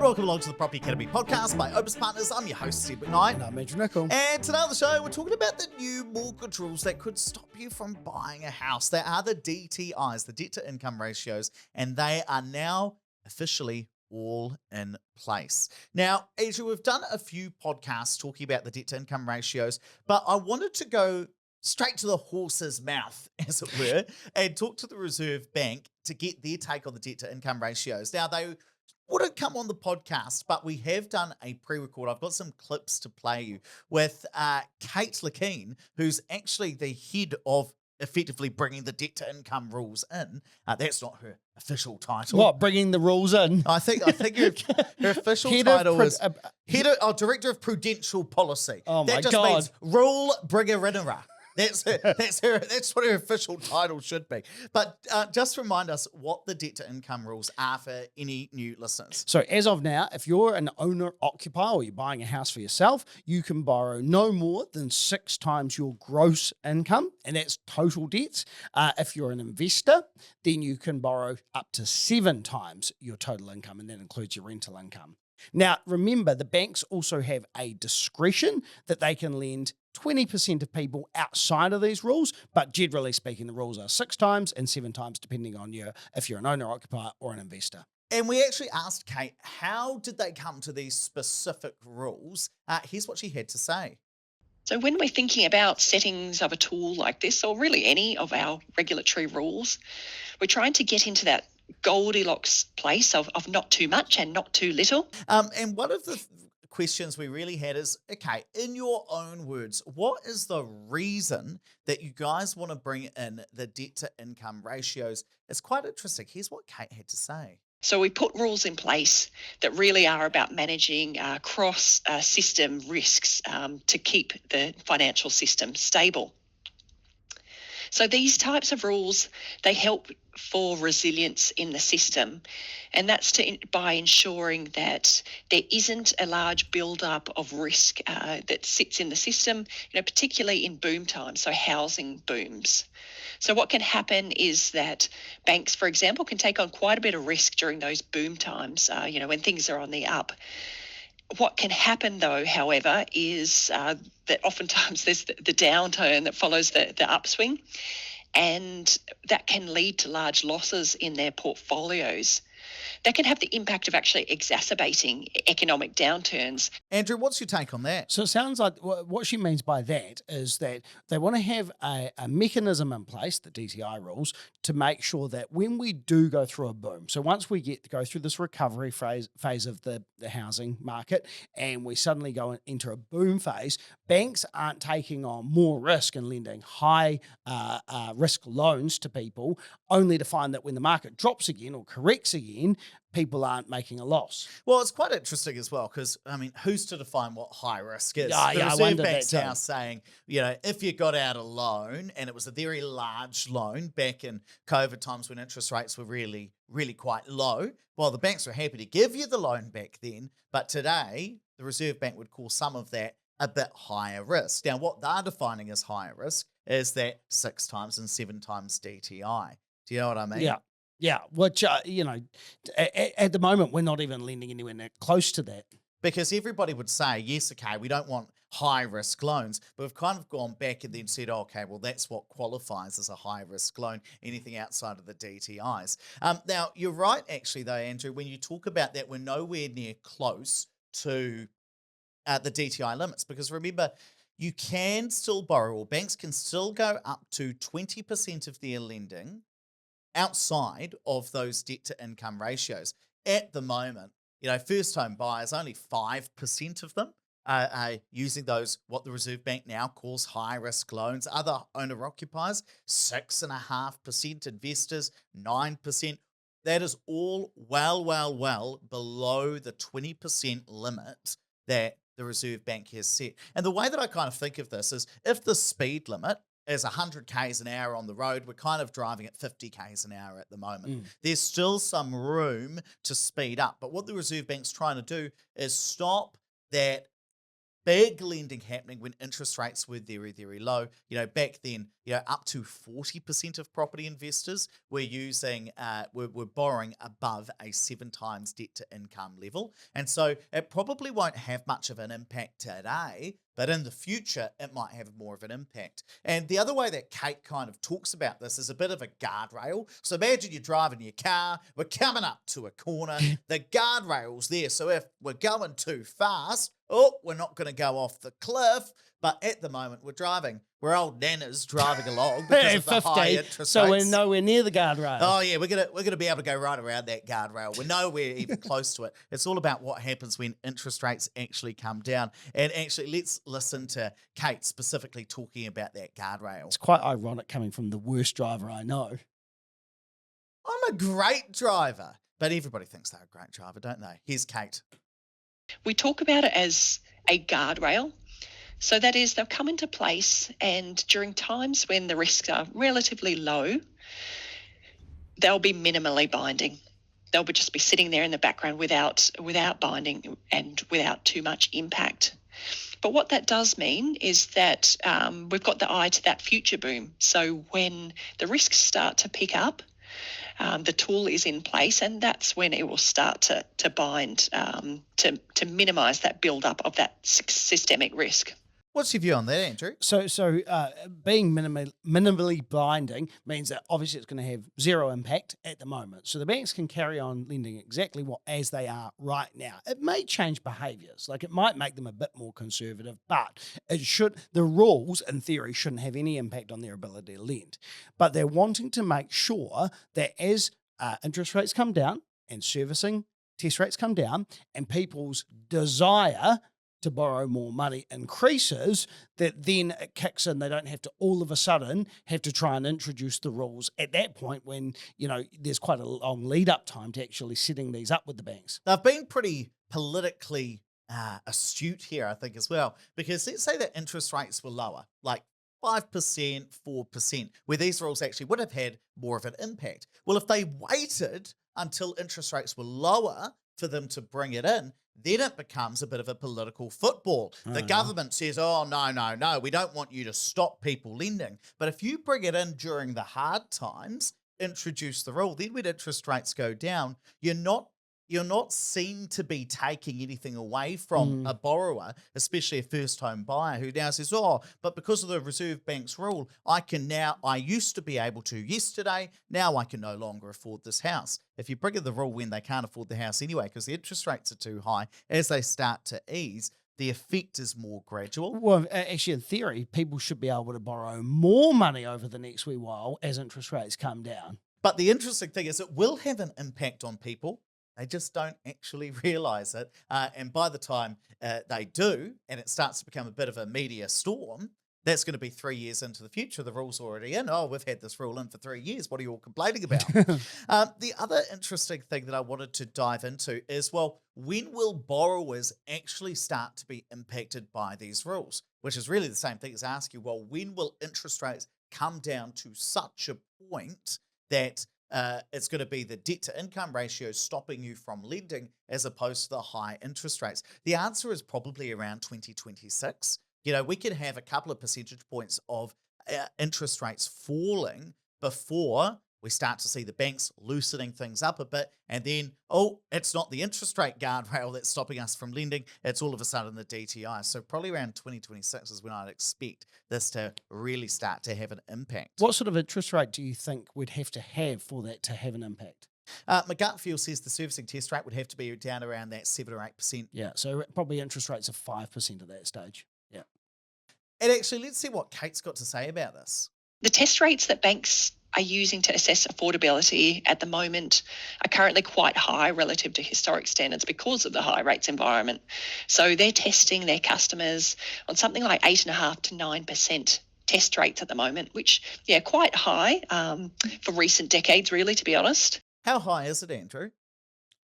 welcome along to the Property Academy podcast by Opus Partners. I'm your host, Steve McKnight. And I'm Andrew Nicol. And today on the show, we're talking about the new mortgage rules that could stop you from buying a house. They are the DTIs, the debt to income ratios, and they are now officially all in place. Now, Andrew, we've done a few podcasts talking about the debt to income ratios, but I wanted to go straight to the horse's mouth, as it were, and talk to the Reserve Bank to get their take on the debt to income ratios. Now, they wouldn't come on the podcast, but we have done a pre-record. I've got some clips to play you with Kate LaQuesne, who's actually the head of effectively bringing the debt to income rules in. That's not her official title. What, bringing the rules in? I think her official title is Director of Prudential Policy. Oh my that just God. means rule bringer-innerer. That's what her official title should be. But just remind us what the debt to income rules are for any new listeners. So as of now, if you're an owner-occupier or you're buying a house for yourself, you can borrow no more than 6 times your gross income, and that's total debt. If you're an investor, then you can borrow up to 7 times your total income, and that includes your rental income. Now, remember, the banks also have a discretion that they can lend 20% of people outside of these rules, but generally speaking, the rules are 6 times and 7 times, depending on if you're an owner-occupier or an investor. And we actually asked Kate, how did they come to these specific rules? Here's what she had to say. So when we're thinking about settings of a tool like this, or really any of our regulatory rules, we're trying to get into that Goldilocks place of not too much and not too little. And one of the questions we really had is, okay, in your own words, what is the reason that you guys want to bring in the debt to income ratios? It's quite interesting. Here's what Kate had to say. So we put rules in place that really are about managing cross-system risks to keep the financial system stable. So these types of rules, they help for resilience in the system, and that's by ensuring that there isn't a large build-up of risk that sits in the system, particularly in boom times, so housing booms. So what can happen is that banks, for example, can take on quite a bit of risk during those boom times, when things are on the up. What can happen, though, however, is that oftentimes there's the downturn that follows the upswing, and that can lead to large losses in their portfolios. That can have the impact of actually exacerbating economic downturns. Andrew, what's your take on that? So it sounds like what she means by that is that they want to have a mechanism in place, the DTI rules, to make sure that when we do go through a boom, so once we go through this recovery phase of the housing market and we suddenly enter a boom phase, banks aren't taking on more risk and lending high risk loans to people, only to find that when the market drops again or corrects again, people aren't making a loss. Well, it's quite interesting as well because, who's to define what high risk is? Yeah, the I Reserve wondered Bank's that too. now saying, if you got out a loan and it was a very large loan back in COVID times when interest rates were really, really quite low, well, the banks were happy to give you the loan back then. But today, the Reserve Bank would call some of that a bit higher risk. Now, what they're defining as higher risk is that 6 times and 7 times DTI. Do you know what I mean? Yeah, which, at the moment, we're not even lending anywhere near close to that. Because everybody would say, yes, okay, we don't want high-risk loans, but we've kind of gone back and then said, okay, well, that's what qualifies as a high-risk loan, anything outside of the DTIs. Now, you're right, actually, though, Andrew, when you talk about that, we're nowhere near close to the DTI limits, because remember, you can still borrow, or banks can still go up to 20% of their lending outside of those debt to income ratios. At the moment, first home buyers, only 5% of them are using those, what the Reserve Bank now calls high risk loans. Other owner occupiers, 6.5%, investors, 9%. That is all well below the 20% limit that the Reserve Bank has set. And the way that I kind of think of this is if the speed limit is 100 k's an hour on the road, we're kind of driving at 50 k's an hour at the moment. There's still some room to speed up. But what the Reserve Bank's trying to do is stop that big lending happening when interest rates were very, very low. Back then, up to 40% of property investors were using, we're borrowing above a 7 times debt to income level. And so it probably won't have much of an impact today, but in the future, it might have more of an impact. And the other way that Kate kind of talks about this is a bit of a guardrail. So imagine you're driving your car, we're coming up to a corner, the guardrail's there. So if we're going too fast, we're not going to go off the cliff. But at the moment, we're old nanas driving along because of the high interest so rates. we're nowhere near the guardrail. Oh yeah, we're gonna be able to go right around that guardrail. We're nowhere even close to it. It's all about what happens when interest rates actually come down. And actually, let's listen to Kate specifically talking about that guardrail. It's quite ironic coming from the worst driver I know. I'm a great driver, but everybody thinks they're a great driver, don't they? Here's Kate. We talk about it as a guardrail. So that is, they'll come into place, and during times when the risks are relatively low, they'll be minimally binding. They'll just be sitting there in the background without binding and without too much impact. But what that does mean is that we've got the eye to that future boom. So when the risks start to pick up, the tool is in place, and that's when it will start to bind to minimise that build-up of that systemic risk. What's your view on that, Andrew? So being minimally binding means that obviously it's going to have zero impact at the moment. So the banks can carry on lending exactly as they are right now. It may change behaviours, like it might make them a bit more conservative, but the rules in theory shouldn't have any impact on their ability to lend. But they're wanting to make sure that as interest rates come down and servicing test rates come down and people's desire to borrow more money increases, that then it kicks in. They don't have to all of a sudden have to try and introduce the rules at that point when, there's quite a long lead up time to actually setting these up with the banks. They've been pretty politically astute here, I think, as well, because let's say that interest rates were lower, like 5%, 4%, where these rules actually would have had more of an impact. Well, if they waited until interest rates were lower for them to bring it in, then it becomes a bit of a political football. The government says, no, we don't want you to stop people lending. But if you bring it in during the hard times, introduce the rule, then when interest rates go down, you're not seen to be taking anything away from a borrower, especially a first home buyer who now says, but because of the Reserve Bank's rule, I used to be able to yesterday, now I can no longer afford this house. If you bring in the rule when they can't afford the house anyway, because the interest rates are too high, as they start to ease, the effect is more gradual. Well, actually, in theory, people should be able to borrow more money over the next wee while as interest rates come down. But the interesting thing is it will have an impact on people. They just don't actually realise it. And by the time they do, and it starts to become a bit of a media storm, that's going to be 3 years into the future. The rule's already in. We've had this rule in for 3 years. What are you all complaining about? The other interesting thing that I wanted to dive into is, when will borrowers actually start to be impacted by these rules? Which is really the same thing as asking, when will interest rates come down to such a point that it's going to be the debt to income ratio stopping you from lending as opposed to the high interest rates? The answer is probably around 2026. We could have a couple of percentage points of interest rates falling before we start to see the banks loosening things up a bit. And then, it's not the interest rate guardrail that's stopping us from lending. It's all of a sudden the DTI. So probably around 2026 is when I'd expect this to really start to have an impact. What sort of interest rate do you think we'd have to have for that to have an impact? My gut feel says the servicing test rate would have to be down around that 7 or 8%. Yeah, so probably interest rates of 5% at that stage. Yeah. And actually, let's see what Kate's got to say about this. The test rates that banks are using to assess affordability at the moment are currently quite high relative to historic standards because of the high rates environment. So they're testing their customers on something like 8.5% to 9% test rates at the moment, which, quite high for recent decades, really, to be honest. How high is it, Andrew?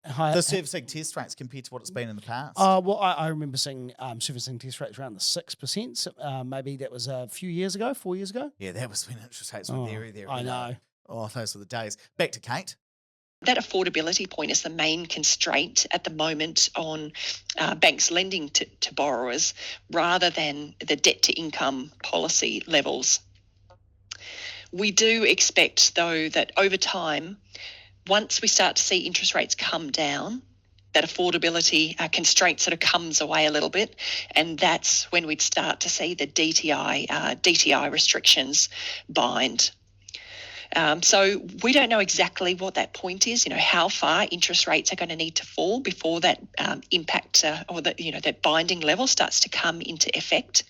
The servicing test rates compared to what it's been in the past? I remember seeing servicing test rates around the 6%. Maybe that was a few years ago, 4 years ago. Yeah, that was when interest rates were very, very low. I know. Those were the days. Back to Kate. That affordability point is the main constraint at the moment on banks lending to borrowers rather than the debt to income policy levels. We do expect, though, that over time, once we start to see interest rates come down, that affordability constraint sort of comes away a little bit, and that's when we'd start to see the DTI restrictions bind. So we don't know exactly what that point is, how far interest rates are going to need to fall before that impact or that binding level starts to come into effect.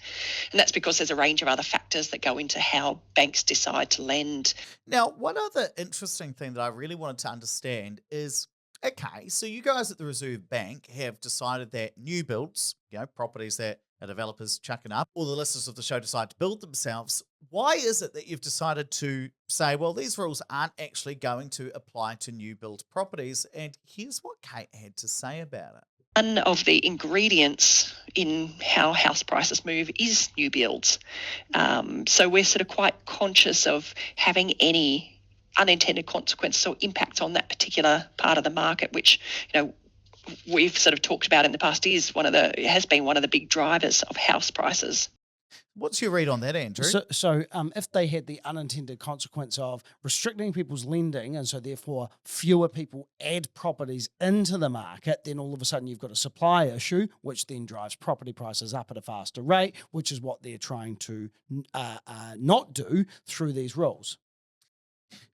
And that's because there's a range of other factors that go into how banks decide to lend. Now, one other interesting thing that I really wanted to understand is, okay, so you guys at the Reserve Bank have decided that new builds, properties that a developer's chucking up, or the listeners of the show decide to build themselves. Why is it that you've decided to say, well, these rules aren't actually going to apply to new build properties? And here's what Kate had to say about it. One of the ingredients in how house prices move is new builds. So we're sort of quite conscious of having any unintended consequences or impacts on that particular part of the market, which, we've sort of talked about in the past has been one of the big drivers of house prices. What's your read on that, Andrew? So if they had the unintended consequence of restricting people's lending, and so therefore fewer people add properties into the market, then all of a sudden you've got a supply issue, which then drives property prices up at a faster rate, which is what they're trying to not do through these rules.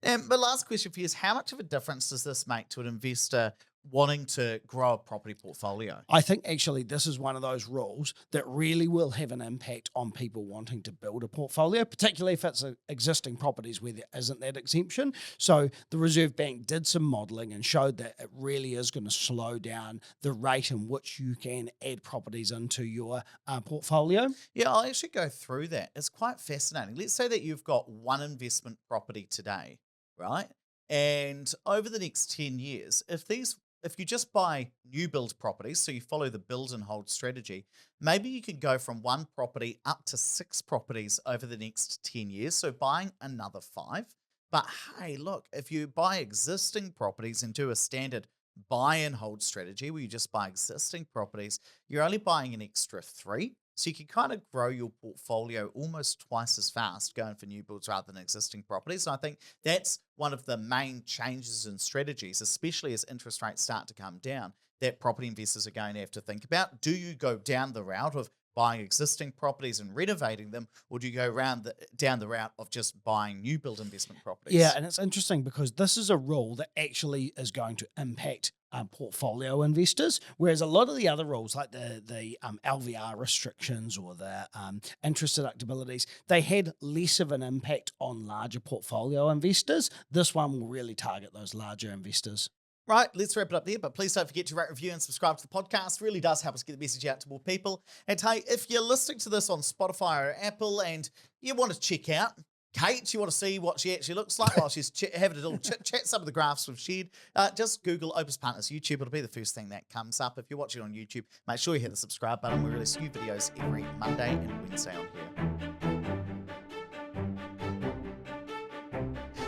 And my last question for you is, how much of a difference does this make to an investor wanting to grow a property portfolio? I think actually this is one of those rules that really will have an impact on people wanting to build a portfolio, particularly if it's existing properties where there isn't that exemption. So the Reserve Bank did some modelling and showed that it really is going to slow down the rate in which you can add properties into your portfolio. Yeah, I'll actually go through that. It's quite fascinating. Let's say that you've got one investment property today, right? And over the next 10 years, if you just buy new build properties, so you follow the build and hold strategy, maybe you could go from one property up to 6 properties over the next 10 years. So buying another 5. But hey, look, if you buy existing properties and do a standard buy and hold strategy where you just buy existing properties, you're only buying an extra 3. So you can kind of grow your portfolio almost twice as fast going for new builds rather than existing properties. And I think that's one of the main changes in strategies, especially as interest rates start to come down, that property investors are going to have to think about. Do you go down the route of buying existing properties and renovating them, or do you go down the route of just buying new build investment properties? Yeah, and it's interesting because this is a rule that actually is going to impact portfolio investors, whereas a lot of the other rules like the LVR restrictions or the interest deductibilities, they had less of an impact on larger portfolio investors. This one will really target those larger investors. Right, let's wrap it up there, but please don't forget to rate, review, and subscribe to the podcast. It really does help us get the message out to more people. And hey, if you're listening to this on Spotify or Apple and you want to check out Kate, you want to see what she actually looks like while she's having a little chit-chat, some of the graphs we've shared, just Google Opus Partners YouTube. It'll be the first thing that comes up. If you're watching on YouTube, make sure you hit the subscribe button. We release new videos every Monday and Wednesday on here.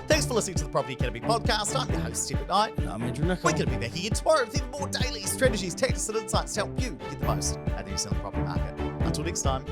Thanks for listening to the Property Academy podcast. I'm your host, Steve McKnight. And I'm Andrew Nicol. We're going to be back again tomorrow with even more daily strategies, tactics, and insights to help you get the most out of the New Zealand property market. Until next time.